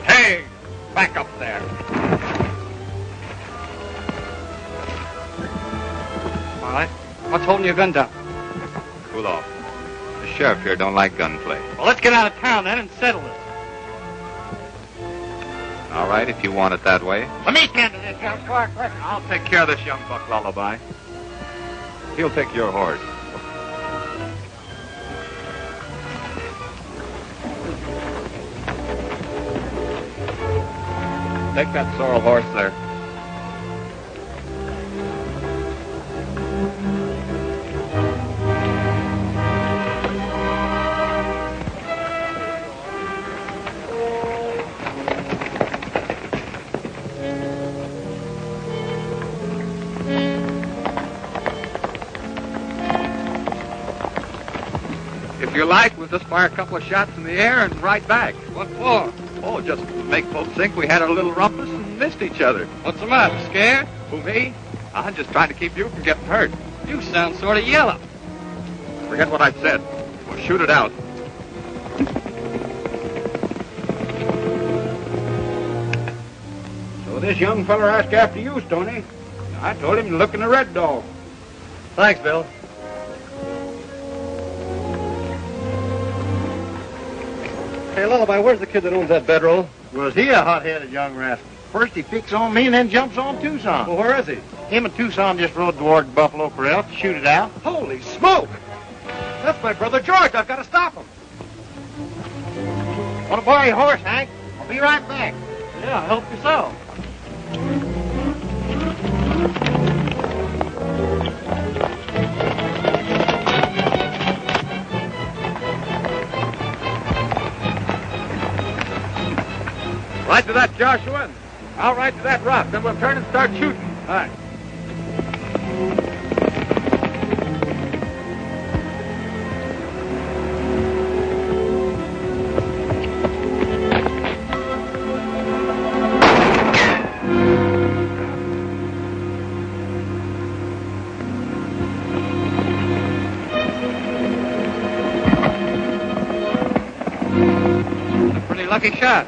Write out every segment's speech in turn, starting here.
Hey, back up there. All right. What's holding your gun down? Cool off. The sheriff here don't like gunplay. Well, let's get out of town then and settle this. All right, if you want it that way. Let me tend to this, young Clark. I'll take care of this young buck, Lullaby. He'll take your horse. Take that sorrel horse there. If you like, we'll just fire a couple of shots in the air and ride back. What for? Oh, just to make folks think we had a little rumpus and missed each other. What's the matter? Scared? Who, me? I'm just trying to keep you from getting hurt. You sound sort of yellow. Forget what I said. We'll shoot it out. So this young feller asked after you, Stony. I told him to look in the Red Dog. Thanks, Bill. Hey, Lullaby, where's the kid that owns that bedroll? Was he a hot-headed young rascal? First he picks on me and then jumps on Tucson. Well, where is he? Him and Tucson just rode toward Buffalo Corral to shoot it out. Holy smoke! That's my brother George. I've got to stop him. Want to borrow your horse, Hank? I'll be right back. Yeah, help yourself. Ride to that, Joshua. I'll ride to that rock. Then we'll turn and start shooting. All right. Pretty lucky shot.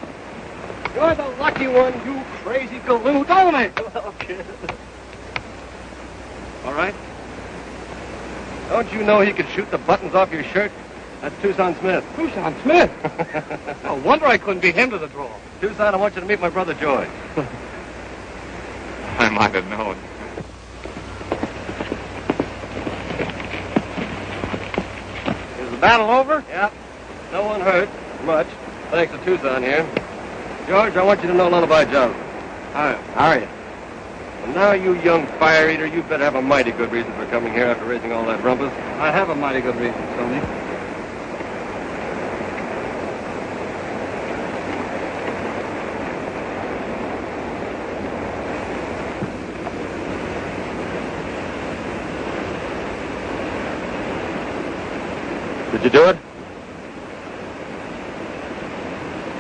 You're the lucky one, you crazy galoot. Own it. All right. Don't you know he could shoot the buttons off your shirt? That's Tucson Smith. Tucson Smith? No wonder I couldn't beat him to the draw. Tucson, I want you to meet my brother George. I might have known. Is the battle over? Yep. No one hurt. Much. Thanks to Tucson here. George, I want you to know Lullaby Joslin. How are you? And now, you young fire eater, you better have a mighty good reason for coming here after raising all that rumpus. I have a mighty good reason, Tony. Did you do it?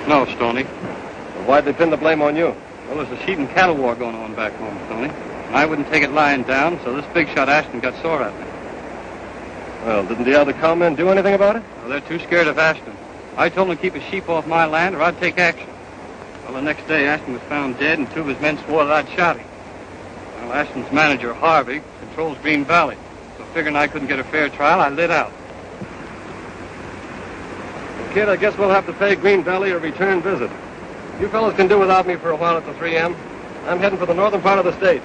No, Stony. Well, why'd they pin the blame on you? Well, there's a sheep and cattle war going on back home, Stony. I wouldn't take it lying down, so this big shot Ashton got sore at me. Well, didn't the other cowmen do anything about it? Well, they're too scared of Ashton. I told them to keep his sheep off my land or I'd take action. Well, the next day, Ashton was found dead and two of his men swore that I'd shot him. Well, Ashton's manager, Harvey, controls Green Valley. So figuring I couldn't get a fair trial, I lit out. Kid, I guess we'll have to pay Green Valley a return visit. You fellas can do without me for a while at the 3M. I'm heading for the northern part of the state.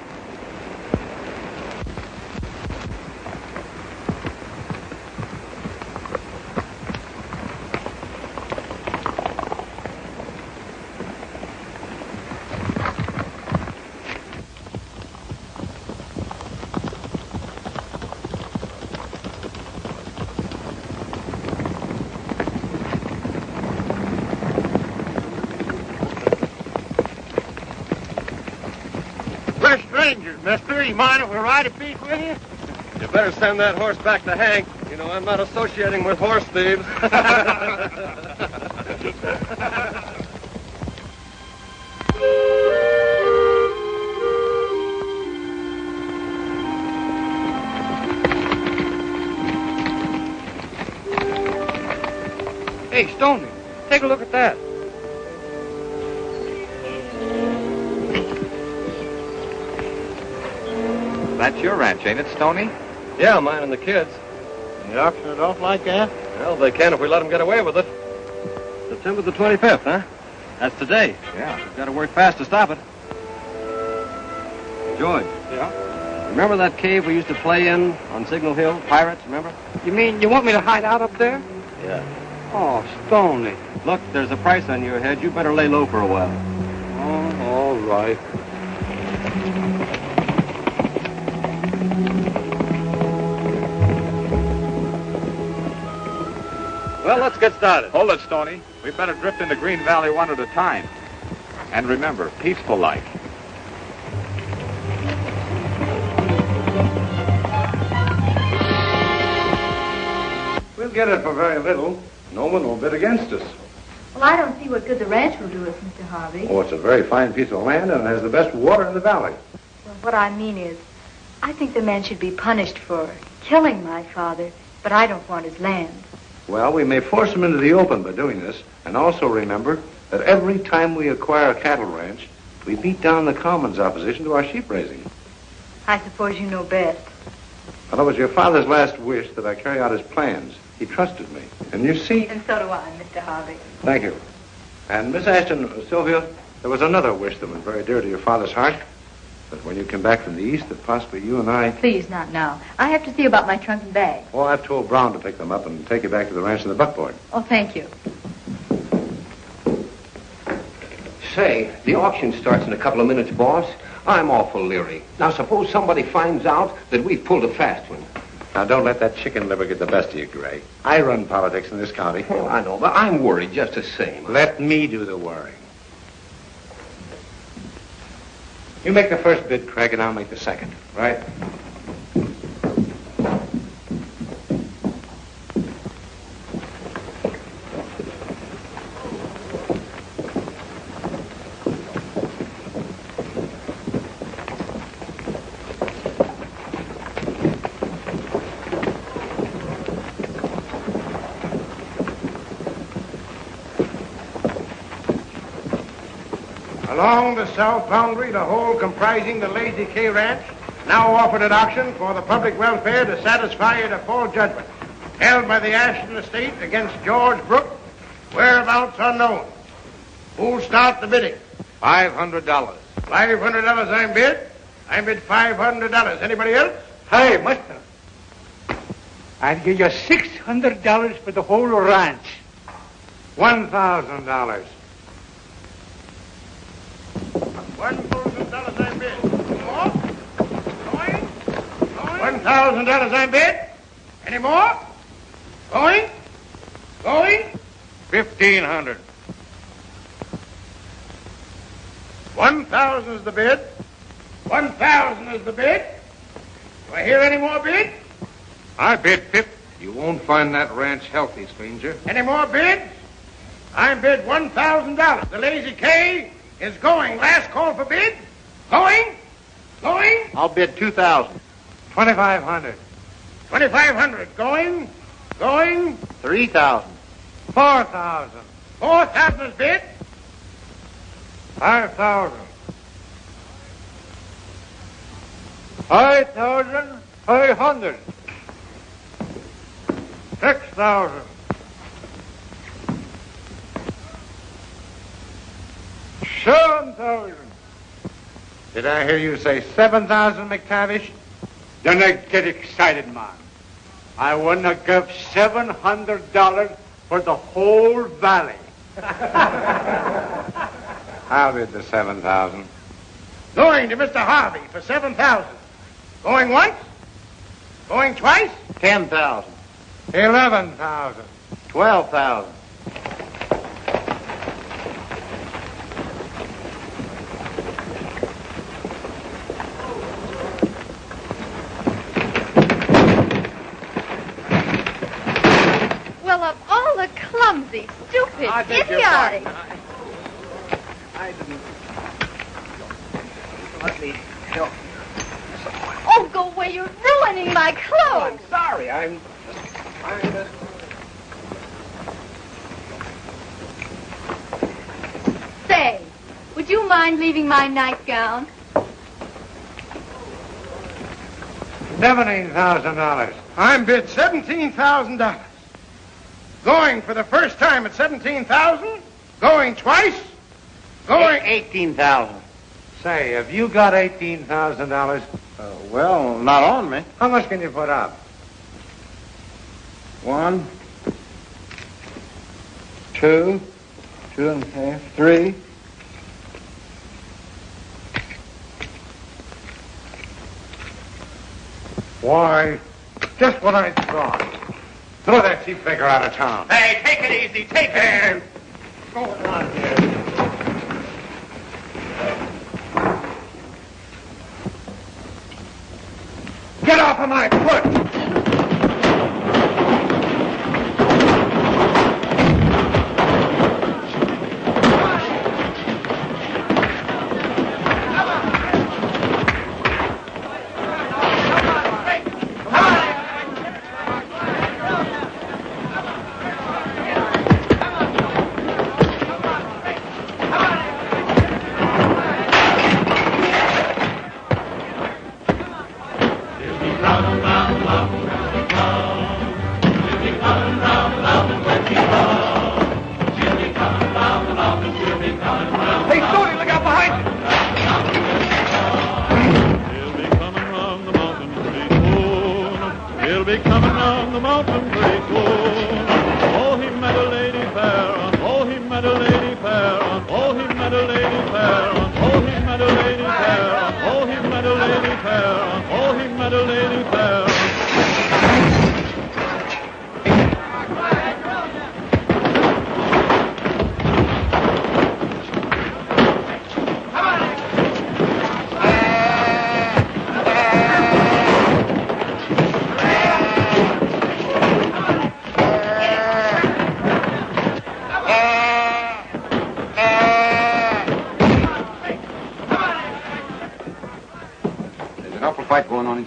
mister. You mind if we ride a piece with you? You better send that horse back to Hank. You know, I'm not associating with horse thieves. Hey, Stony, take a look at that. That's your ranch, ain't it, Stony? Yeah, mine and the kids. You auction it off like that? Well, they can if we let them get away with it. September the 25th, huh? That's today. Yeah. We've got to work fast to stop it. George. Yeah? Remember that cave we used to play in on Signal Hill? Pirates, remember? You mean you want me to hide out up there? Yeah. Oh, Stony. Look, there's a price on your head. You better lay low for a while. Oh, all right. Well, let's get started. Hold it, Stony. We better drift into Green Valley one at a time. And remember, peaceful like. We'll get it for very little. No one will bid against us. Well, I don't see what good the ranch will do us, Mr. Harvey. Oh, it's a very fine piece of land and it has the best water in the valley. Well, what I mean is, I think the man should be punished for killing my father, but I don't want his land. Well, we may force him into the open by doing this. And also remember that every time we acquire a cattle ranch, we beat down the common's opposition to our sheep raising. I suppose you know best. Well, it was your father's last wish that I carry out his plans. He trusted me. And you see... And so do I, Mr. Harvey. Thank you. And Miss Ashton, Sylvia, there was another wish that was very dear to your father's heart. That when you came back from the east, that possibly you and I... Please, not now. I have to see about my trunk and bag. Oh, I've told Brown to pick them up and take you back to the ranch in the buckboard. Oh, thank you. Say, the auction starts in a couple of minutes, boss. I'm awful leery. Now, suppose somebody finds out that we've pulled a fast one. Now, don't let that chicken liver get the best of you, Gray. I run politics in this county. Well, I know, but I'm worried just the same. Let me do the worrying. You make the first bid, Craig, and I'll make the second. Right? Along the south boundary, the whole comprising the Lazy K Ranch, now offered at auction for the public welfare to satisfy a default judgment held by the Ashton estate against George Brooke, whereabouts unknown. Who'll start the bidding? $500. $500 I'm bid. I bid $500. Anybody else? Hey, mister. I'll give you $600 for the whole ranch. $1,000. $1,000 I bid. More? Going? $1,000 I bid. Any more? Going? Going? $1,500. 1,000 is the bid. 1,000 is the bid. Do I hear any more bid? I bid 50. You won't find that ranch healthy, stranger. Any more bids? I bid $1,000. The Lazy K is going. Last call for bid. Going? Going? I'll bid 2,000. 2,500. 2,500. Going? Going? 3,000. 4,000. 4,000 is bid. 5,000. 5,500. 6,000. 7,000. Did I hear you say 7,000, McTavish? Don't I get excited, man. I want to give $700 for the whole valley. I'll bid the 7,000. Going to Mr. Harvey for 7,000. Going once? Going twice? 10,000. 11,000. 12,000. Well, of all the clumsy, stupid, idiotic. I didn't. Let me help. Oh, go away. You're ruining my Oh, clothes. I'm sorry. I'm Say, would you mind leaving my nightgown? $17,000. I'm bid $17,000. Going for the first time at $17,000? Going twice? Going... 18,000. Say, have you got $18,000? Well, not on me. How much can you put up? 1, 2, 2.5, 3. Why, just what I thought. Throw that cheap figure out of town. Hey, take it easy. Take it. What's going on here? Get off of my foot!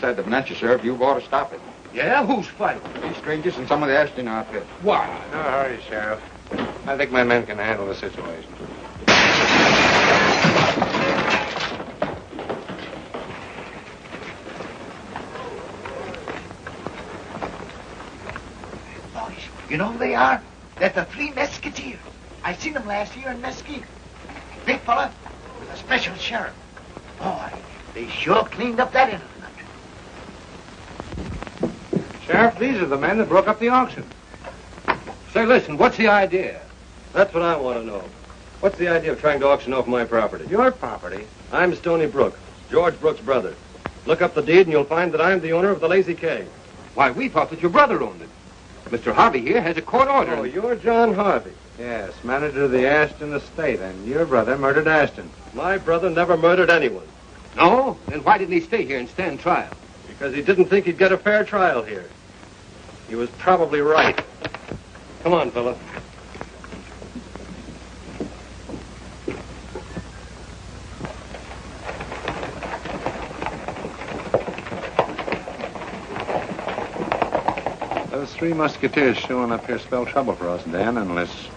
The Venantia, Sheriff, you ought to stop it. Yeah? Who's fighting? These strangers and some of the Ashton outfit. What? No hurry, Sheriff. I think my men can handle the situation. Boys, you know who they are? They're the Three Mesquiteers. I seen them last year in Mesquite. Big fella with a special sheriff. Boy, they sure cleaned up that end of the country. Sheriff, these are the men that broke up the auction. Say, listen, what's the idea? That's what I want to know. What's the idea of trying to auction off my property? Your property? I'm Stony Brooke, George Brooke's brother. Look up the deed and you'll find that I'm the owner of the Lazy K. Why, we thought that your brother owned it. Mr. Harvey here has a court order. Oh, you're John Harvey. Yes, manager of the Ashton estate, and your brother murdered Ashton. My brother never murdered anyone. No? Then why didn't he stay here and stand trial? Because he didn't think he'd get a fair trial here. He was probably right. Come on, fella. Those Three Musketeers showing up here spell trouble for us, Dan, unless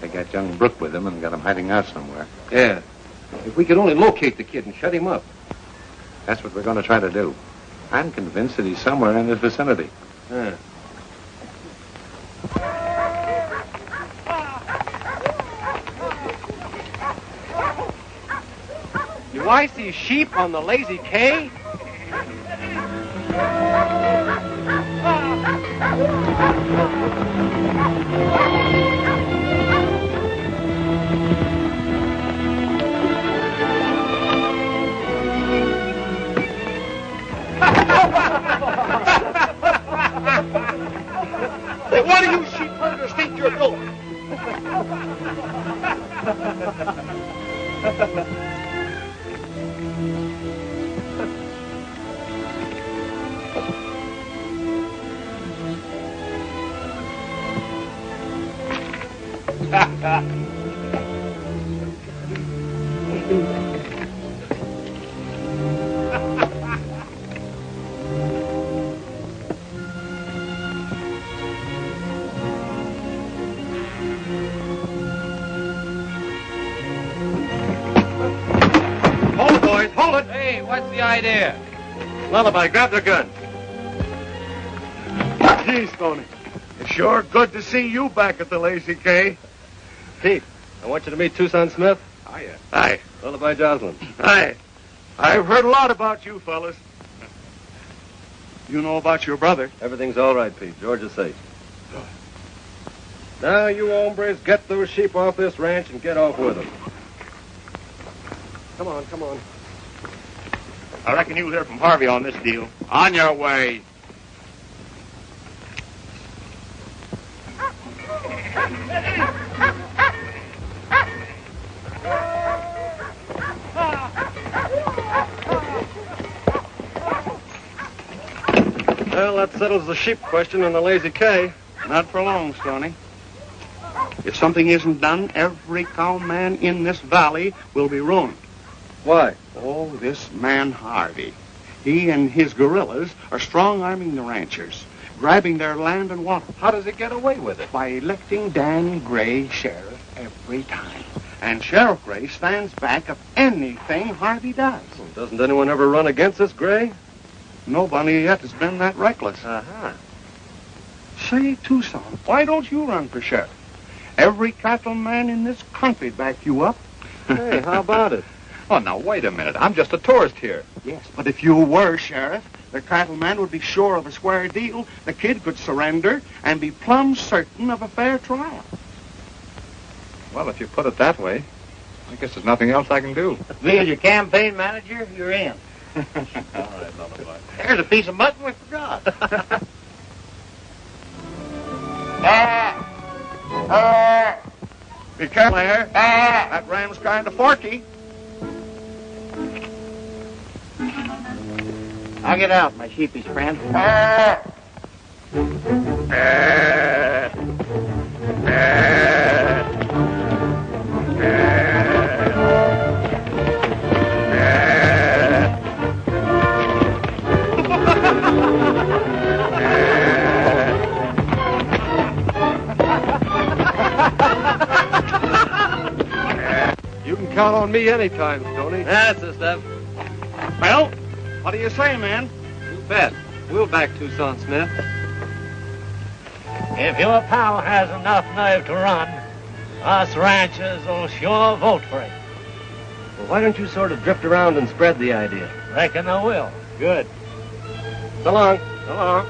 they got young Brooke with them and got him hiding out somewhere. Yeah. If we could only locate the kid and shut him up. That's what we're going to try to do. I'm convinced that he's somewhere in this vicinity. Yeah. Do I see sheep on the Lazy K? What do you sheep herders think you're doing? Hey, what's the idea? Lullaby, grab the gun. Gee, Stony. It's sure good to see you back at the Lazy K. Pete, I want you to meet Tucson Smith. Hiya. Hi. Lullaby Joslin. Hi. I've heard a lot about you fellas. You know about your brother? Everything's all right, Pete. George is safe. Now, you hombres, get those sheep off this ranch and get off with them. Come on, come on. I reckon you'll hear from Harvey on this deal. On your way. Well, that settles the sheep question in the Lazy K. Not for long, Stony. If something isn't done, every cowman in this valley will be ruined. Why? Oh, this man Harvey. He and his guerrillas are strong-arming the ranchers, grabbing their land and water. How does he get away with it? By electing Dan Gray sheriff every time. And Sheriff Gray stands back of anything Harvey does. Well, doesn't anyone ever run against this Gray? Nobody yet has been that reckless. Uh-huh. Say, Tucson, why don't you run for sheriff? Every cattleman in this country back you up. Hey, how about it? Oh, now, wait a minute. I'm just a tourist here. Yes, but if you were sheriff, the cattleman would be sure of a square deal. The kid could surrender and be plumb certain of a fair trial. Well, if you put it that way, I guess there's nothing else I can do. Me as your campaign manager, you're in. All right, Lullaby. There's a piece of mutton we forgot. Be careful there. That ram's kind of forky. I'll get out, my sheepish friend. You can count on me anytime, Stony. That's the stuff. Well, what do you say, man? You bet. We'll back Tucson Smith. If your pal has enough nerve to run, us ranchers will sure vote for him. Well, why don't you sort of drift around and spread the idea? Reckon I will. Good. So long. So long.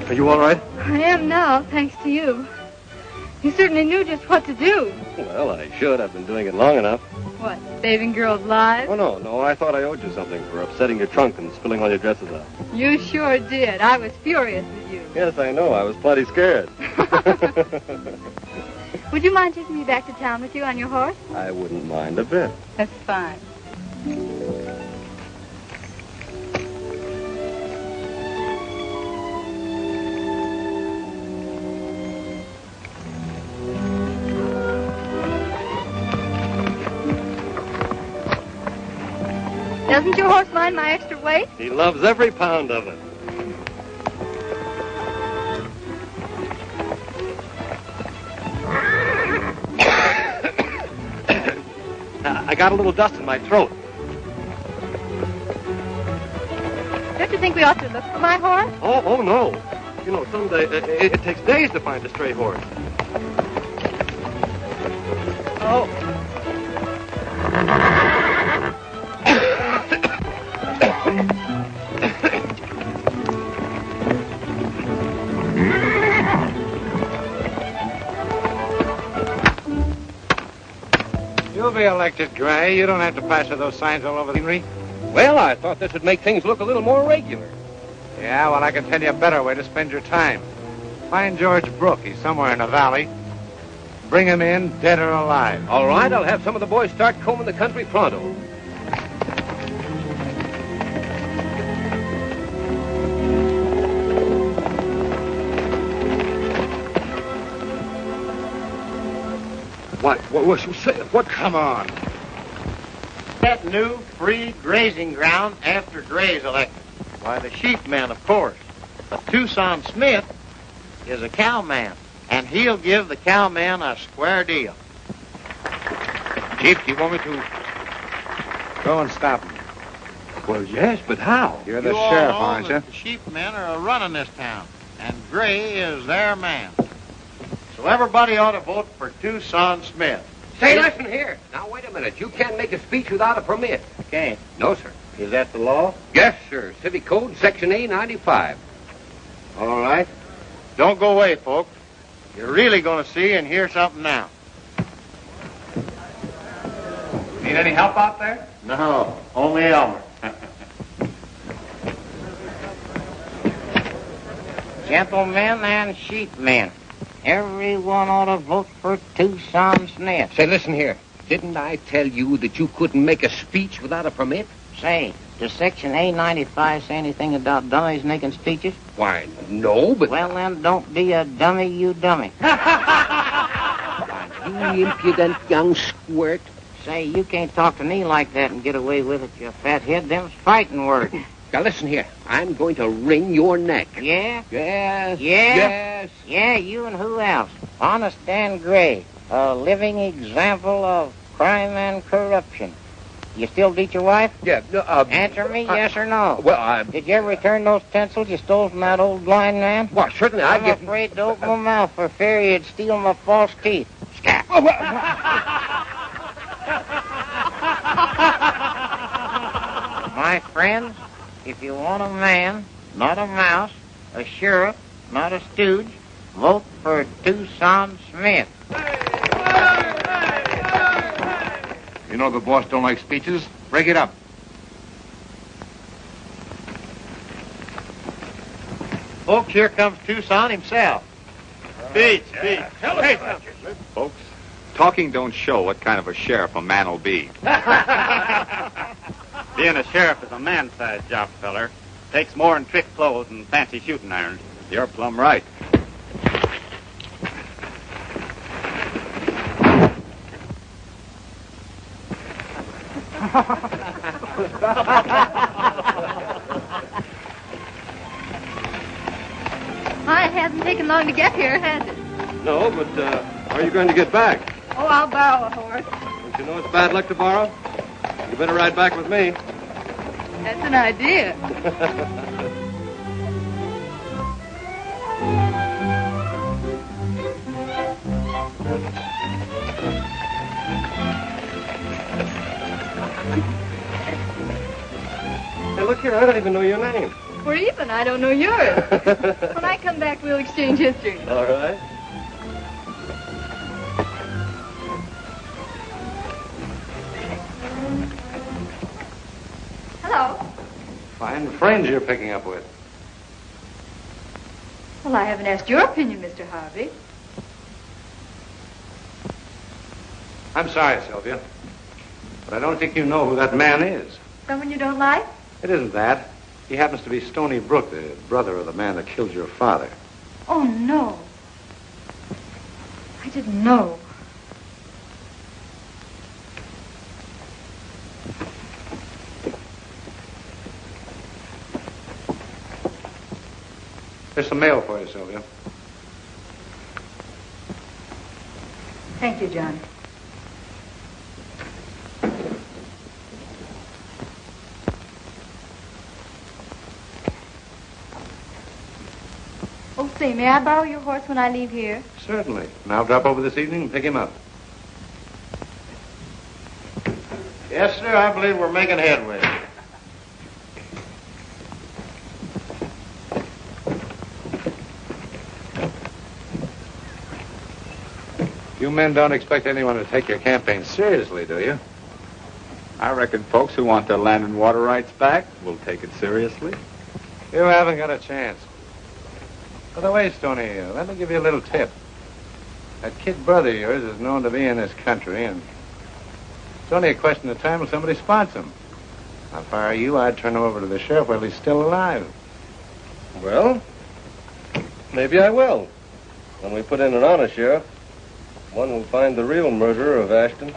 Are you all right? I am now, thanks to you. You certainly knew just what to do. Well, I should. I've been doing it long enough. What, saving girls' lives? Oh, no. I thought I owed you something for upsetting your trunk and spilling all your dresses out. You sure did. I was furious with you. Yes, I know. I was plenty scared. Would you mind taking me back to town with you on your horse? I wouldn't mind a bit. That's fine. Doesn't your horse mind my extra weight? He loves every pound of it. I got a little dust in my throat. Don't you think we ought to look for my horse? Oh, no. You know, someday it takes days to find a stray horse. Oh. You'll be elected, Gray. You don't have to plaster those signs all over the scenery. Well, I thought this would make things look a little more regular. Yeah, well, I can tell you a better way to spend your time. Find George Brooke. He's somewhere in the valley. Bring him in, dead or alive. All right, I'll have some of the boys start combing the country pronto. What? Come on. That new free grazing ground after Gray's elected. Why, the sheepmen, of course. But Tucson Smith is a cowman, and he'll give the cowman a square deal. Chief, do you want me to? Go and stop him. Well, yes, but how? You're the You all sheriff, know aren't you? that the sheepmen are running this town, and Gray is their man. So everybody ought to vote for Tucson Smith. Say, listen here. Now, wait a minute. You can't make a speech without a permit. Can't. No, sir. Is that the law? Yes, sir. Civic Code, Section A95. All right. Don't go away, folks. You're really going to see and hear something now. Need any help out there? No, only Elmer. Gentlemen and sheepmen, everyone ought to vote for Tucson Smith. Say, listen here. Didn't I tell you that you couldn't make a speech without a permit? Say, does Section A95 say anything about dummies making speeches? Why, no, but... Well, then, don't be a dummy, you dummy. You impudent young squirt. Say, you can't talk to me like that and get away with it, you fathead. Them's fighting words. Now, listen here. I'm going to wring your neck. Yeah? Yes. Yeah? Yes. Yeah, you and who else? Honest Dan Gray, a living example of crime and corruption. You still beat your wife? Yeah. Answer me, yes or no. Well, Did you ever return those pencils you stole from that old blind man? Well, certainly I'm afraid to open my mouth for fear you'd steal my false teeth. Scat. My friends, if you want a man, not a mouse, a sheriff, not a stooge, vote for Tucson Smith. You know the boss don't like speeches. Break it up. Folks, here comes Tucson himself. Speech. Folks, talking don't show what kind of a sheriff a man will be. Being a sheriff is a man-sized job, feller. Takes more than trick clothes and fancy shooting irons. You're plumb right. It hasn't taken long to get here, has it? No, but how are you going to get back? Oh, I'll borrow a horse. Don't you know it's bad luck to borrow? You better ride back with me. That's an idea. Hey, look here, I don't even know your name. We're even. I don't know yours. When I come back, we'll exchange history. All right. Hello. Fine friends you're picking up with. Well, I haven't asked your opinion, Mr. Harvey. I'm sorry, Sylvia, but I don't think you know who that man is. Someone you don't like? It isn't that. He happens to be Stony Brooke, the brother of the man that killed your father. Oh, no. I didn't know. There's some mail for you, Sylvia. Thank you, John. Oh, say, may I borrow your horse when I leave here? Certainly. And I'll drop over this evening and pick him up. Yes, sir, I believe we're making headway. You men don't expect anyone to take your campaign seriously, do you? I reckon folks who want their land and water rights back will take it seriously. You haven't got a chance. By the way, Stony, let me give you a little tip. That kid brother of yours is known to be in this country, and it's only a question of time till somebody spots him. If I were you, I'd turn him over to the sheriff while he's still alive. Well, maybe I will. When we put in an honest sheriff, one will find the real murderer of Ashton.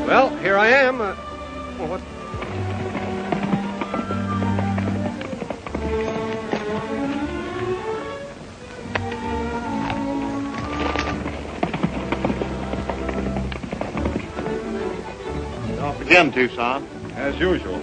Well, here I am. What? Off again, Tucson. As usual.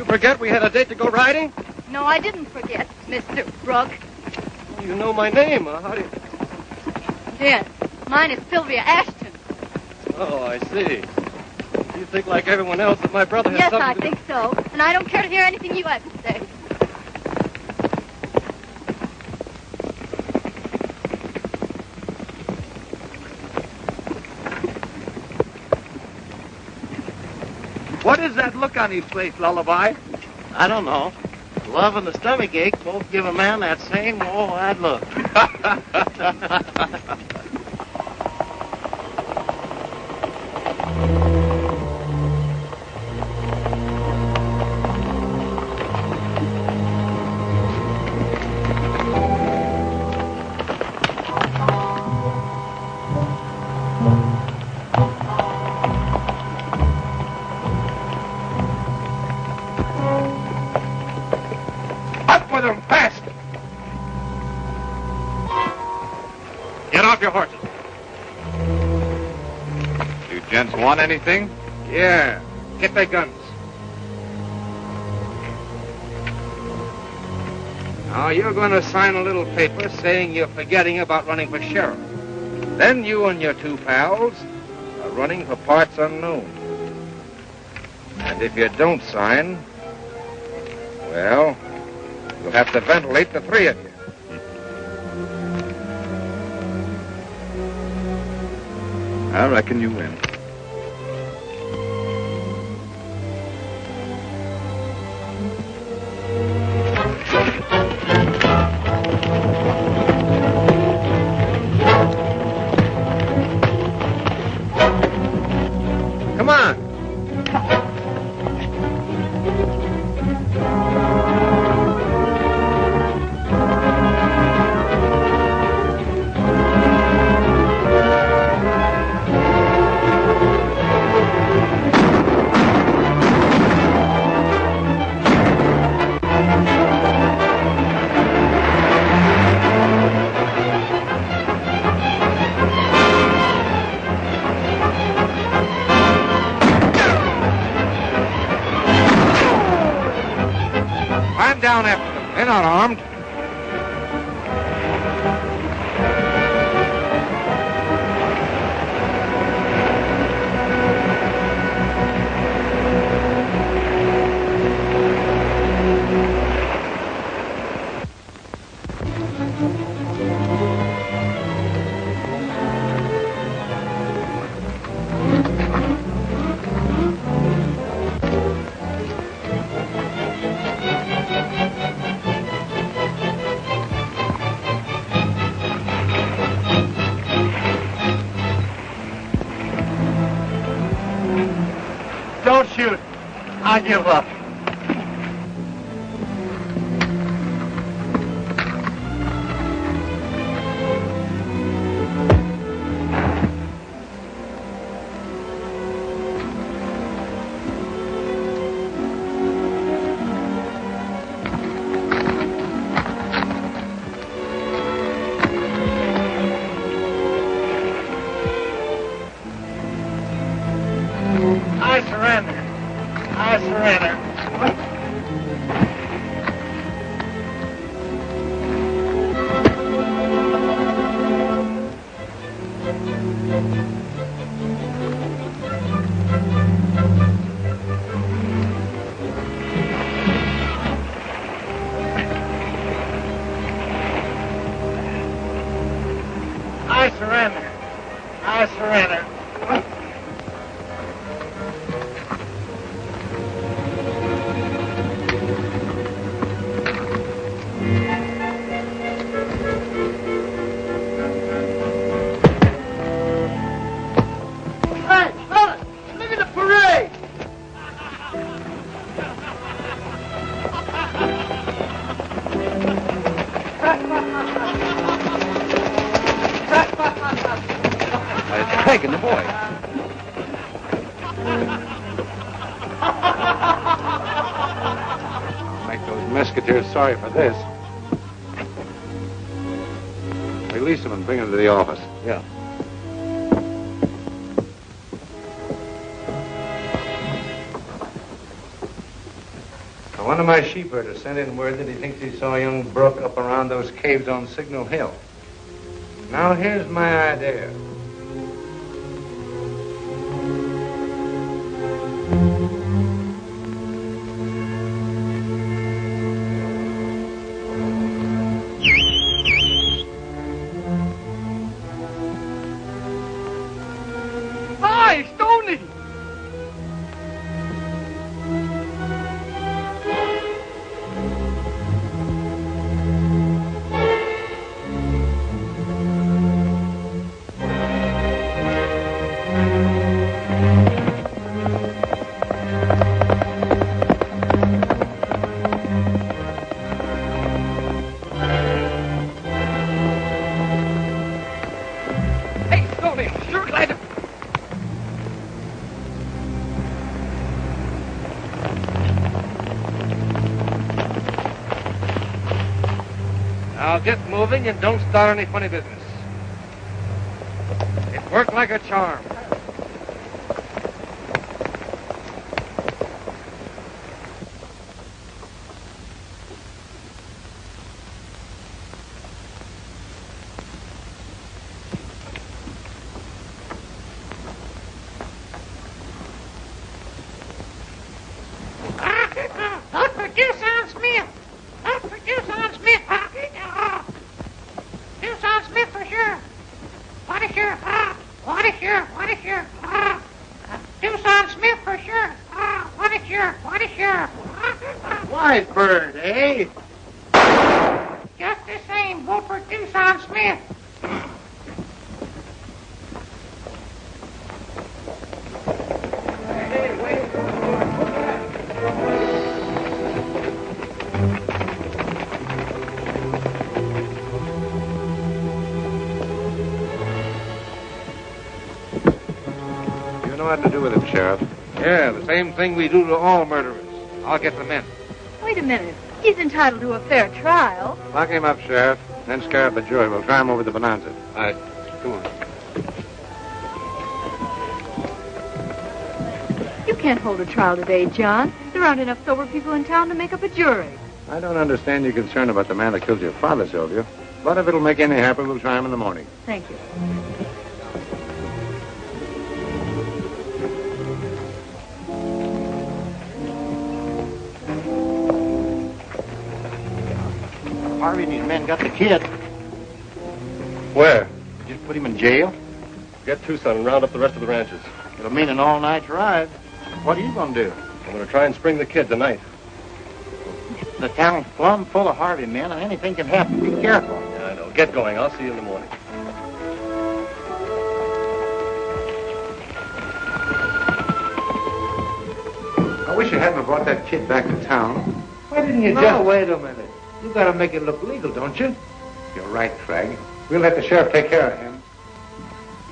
Forget we had a date to go riding? No, I didn't forget, Mr. Brooke. Oh, you know my name. How do you... Yes, mine is Sylvia Ashton. Oh, I see. You think like everyone else that my brother has Yes, something I to think so. And I don't care to hear anything you have to say. What is that look on his face, Lullaby? I don't know. Love and the stomach ache both give a man that same old-eyed look. Gents want anything? Yeah. Get their guns. Now, you're going to sign a little paper saying you're forgetting about running for sheriff. Then you and your two pals are running for parts unknown. And if you don't sign, well, you'll have to ventilate the three of you. I reckon you win. Come on. Down after them. They're not armed. I give up. I surrender. I surrender. I surrender. I surrender. Hey, fellas, look at the parade. It's Corrigan, the boy. I'll make those Mesquiteers sorry for this. Release them and bring them to the office. Yeah. Now, one of my sheepherders sent in word that he thinks he saw young Brooke up around those caves on Signal Hill. Now, here's my idea. Hi, Stony. Hey, Stony, sure glad to... Now get moving and don't start any funny business. It worked like a charm. Not for Tucson Smith. Not for Tucson Smith. Tucson Smith for sure. What a sure. What a sure. What a sure. Tucson Smith for sure. What a sure. What a sure. Wise bird, eh? Just the same, vote for Tucson Smith. You know what to do with him, Sheriff. Yeah, the same thing we do to all murderers. I'll get the men. Wait a minute. He's entitled to a fair trial. Lock him up, Sheriff. Then scare up the jury. We'll try him over the bonanza. All right, come on. You can't hold a trial today, John. There aren't enough sober people in town to make up a jury. I don't understand your concern about the man that killed your father, Sylvia. But if it'll make any happy, we'll try him in the morning. Thank you. Harvey and his men got the kid. Where? Just put him in jail. Get Tucson and round up the rest of the ranches. It'll mean an all-night drive. What are you going to do? I'm going to try and spring the kid tonight. The town's plumb full of Harvey men, and anything can happen. Be careful. Yeah, I know. Get going. I'll see you in the morning. wish you hadn't brought that kid back to town. Why didn't you No, wait a minute. You gotta make it look legal, don't you? You're right, Craig. We'll let the sheriff take care of him.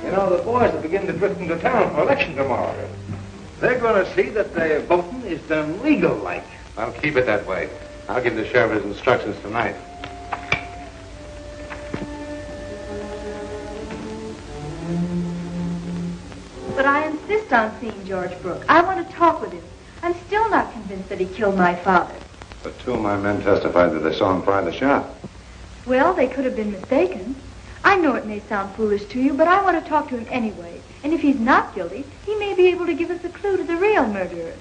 You know, the boys will begin to drift into town for election tomorrow. They're going to see that their voting is done legal-like. I'll keep it that way. I'll give the sheriff his instructions tonight. But I insist on seeing George Brooke. I want to talk with him. I'm still not convinced that he killed my father. But two of my men testified that they saw him fire the shot. Well, they could have been mistaken. I know it may sound foolish to you, but I want to talk to him anyway. And if he's not guilty, he may be able to give us a clue to the real murderer.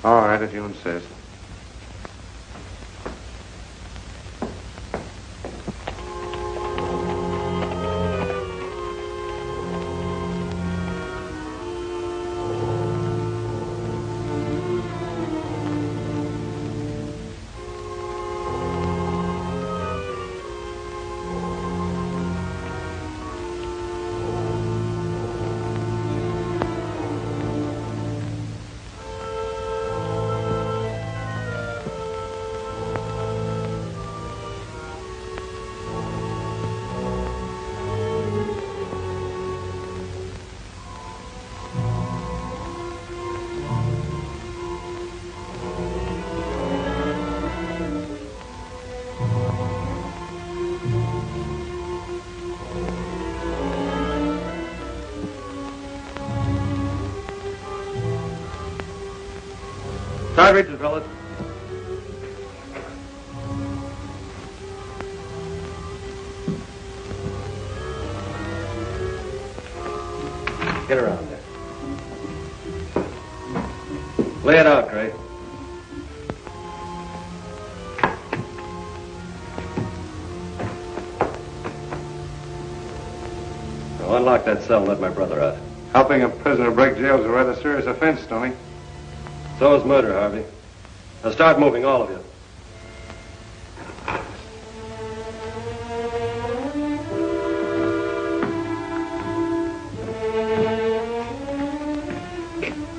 All right, if you insist. Start reaching, fellas. Get around there. Lay it out, Craig. Now unlock that cell and let my brother out. Helping a prisoner break jail is a rather serious offense, Tony. So is murder, Harvey. Now start moving, all of you.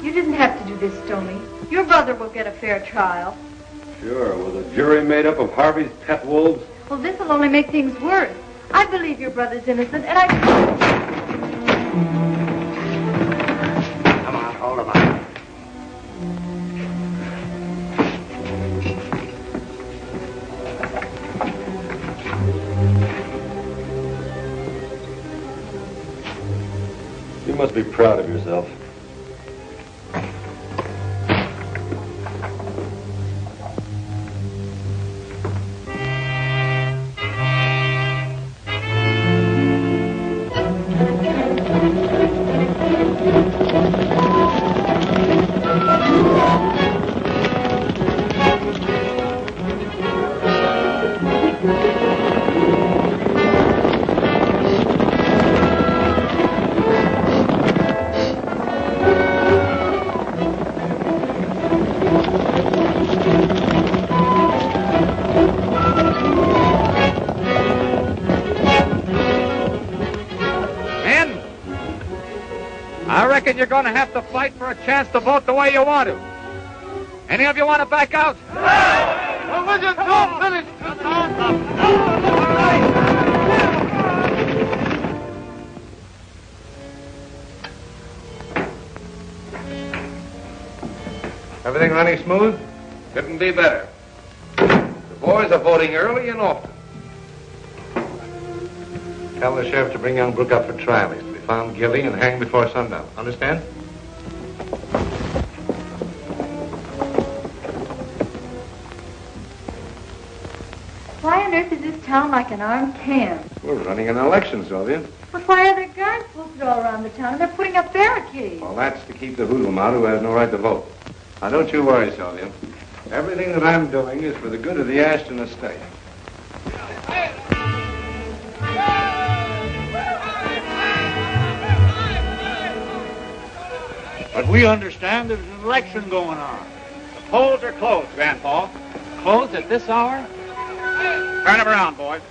You didn't have to do this, Stony. Your brother will get a fair trial. Sure, with a jury made up of Harvey's pet wolves. Well, this will only make things worse. I believe your brother's innocent, and I... Come on, hold him up. You must be proud of yourself. You're going to have to fight for a chance to vote the way you want to. Any of you want to back out? No! Religion, don't finish! Everything running smooth? Couldn't be better. The boys are voting early and often. Tell the sheriff to bring young Brooke up for trial. He's to be found guilty and hanged before sundown. Understand? Why on earth is this town like an armed camp? We're running an election, Sylvia. But why are there guards posted all around the town and they're putting up barricades? Well, that's to keep the hoodlum out who has no right to vote. Now, don't you worry, Sylvia. Everything that I'm doing is for the good of the Ashton estate. But we understand there's an election going on. The polls are closed, Grandpa. Closed at this hour? Turn him around, boys.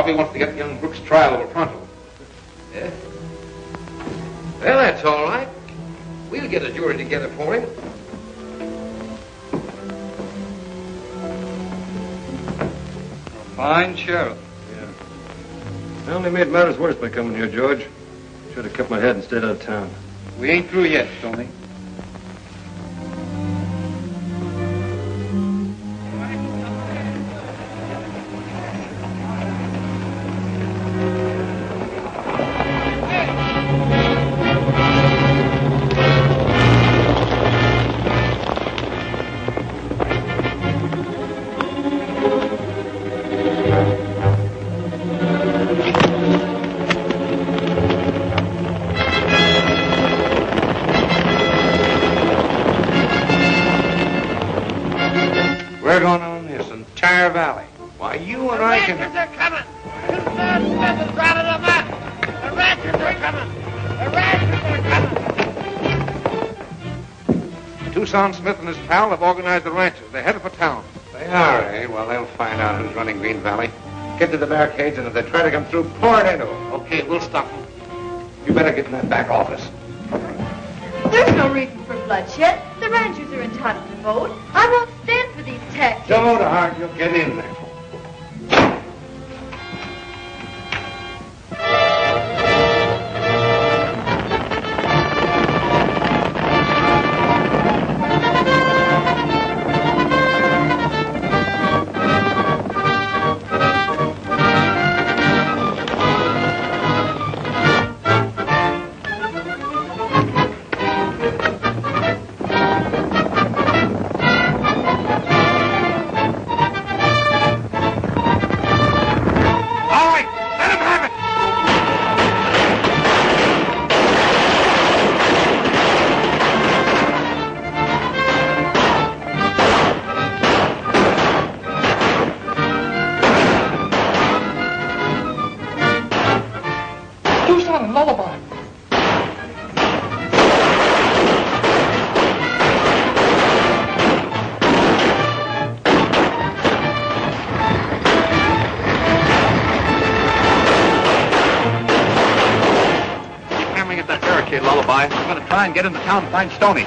Harvey wants to get young Brooks' trial over pronto. Yeah? Well, that's all right. We'll get a jury together for him. Fine sheriff. I only made matters worse by coming here, George. Should have kept my head and stayed out of town. We ain't through yet, Stony. We're going on this entire valley. Why, you and I can... The ranchers are coming. Tucson Smith has routed them up. The ranchers are coming. The ranchers are coming. Tucson Smith and his pal have organized the ranchers. They're headed for town. They are, eh? Well, they'll find out who's running Green Valley. Get to the barricades, and if they try to come through, pour it into them. Okay, we'll stop them. You better get in that back office. There's no reason for bloodshed. The ranchers are entitled to vote. I won't stand for these tactics. Don't hard, you'll get in there. Lullaby. Keep hammering at that barricade, Lullaby. I'm going to try and get into town and find Stony.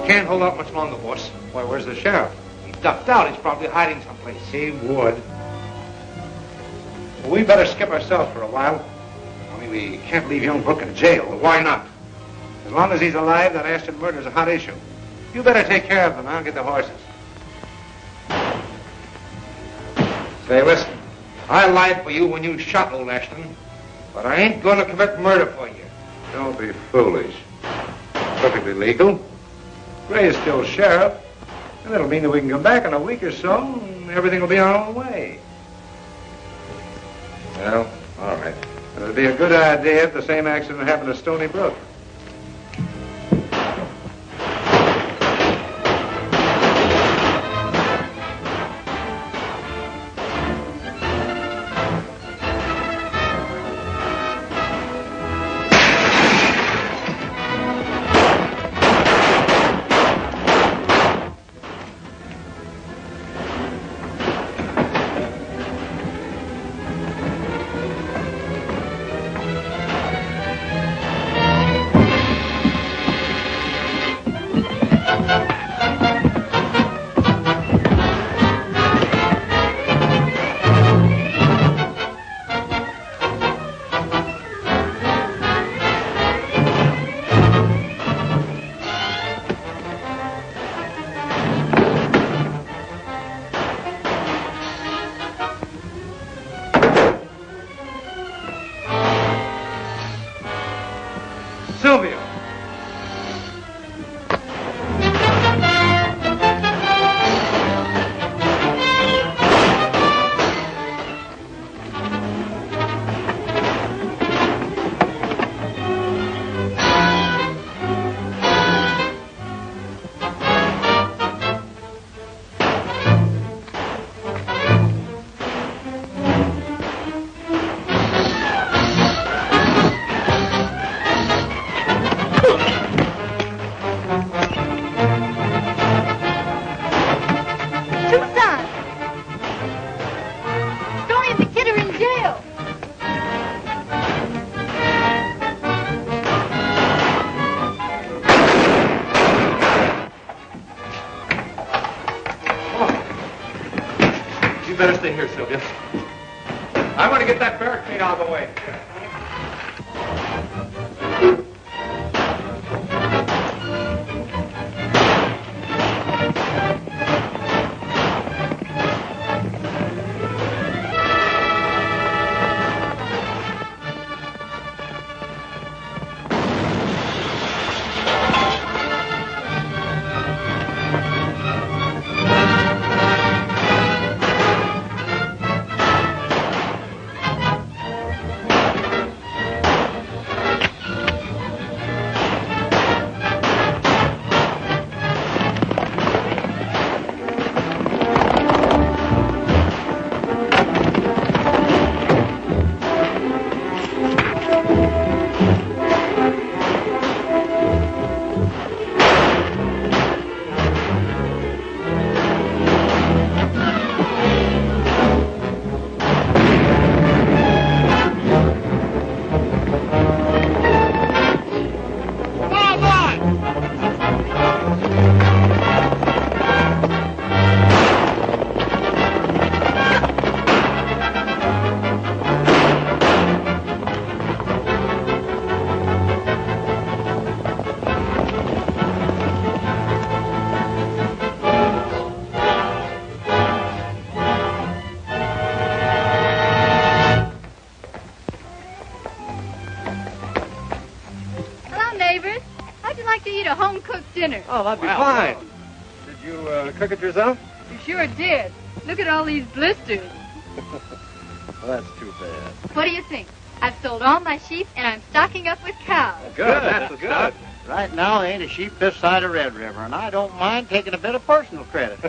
Can't hold out much longer, boss. Why, where's the sheriff? He ducked out. He's probably hiding someplace. He would. Well, we better skip ourselves for a while. I mean, we can't leave young Brooke in jail. Why not? As long as he's alive, that Ashton murder's a hot issue. You better take care of them. I'll get the horses. Say, listen. I lied for you when you shot old Ashton, but I ain't going to commit murder for you. Don't be foolish. Perfectly legal. Gray's still sheriff, and that'll mean that we can come back in a week or so, and everything will be our own way. Well, all right. It'll be a good idea if the same accident happened to Stony Brooke. better stay here, Sylvia. I want to get that barricade out of the way. Dinner. Oh, that'd be fine. Did you cook it yourself? You sure did. Look at all these blisters. Well, that's too bad. What do you think? I've sold all my sheep, and I'm stocking up with cows. Good, that's good. Right now, there ain't a sheep this side of Red River, and I don't mind taking a bit of personal credit.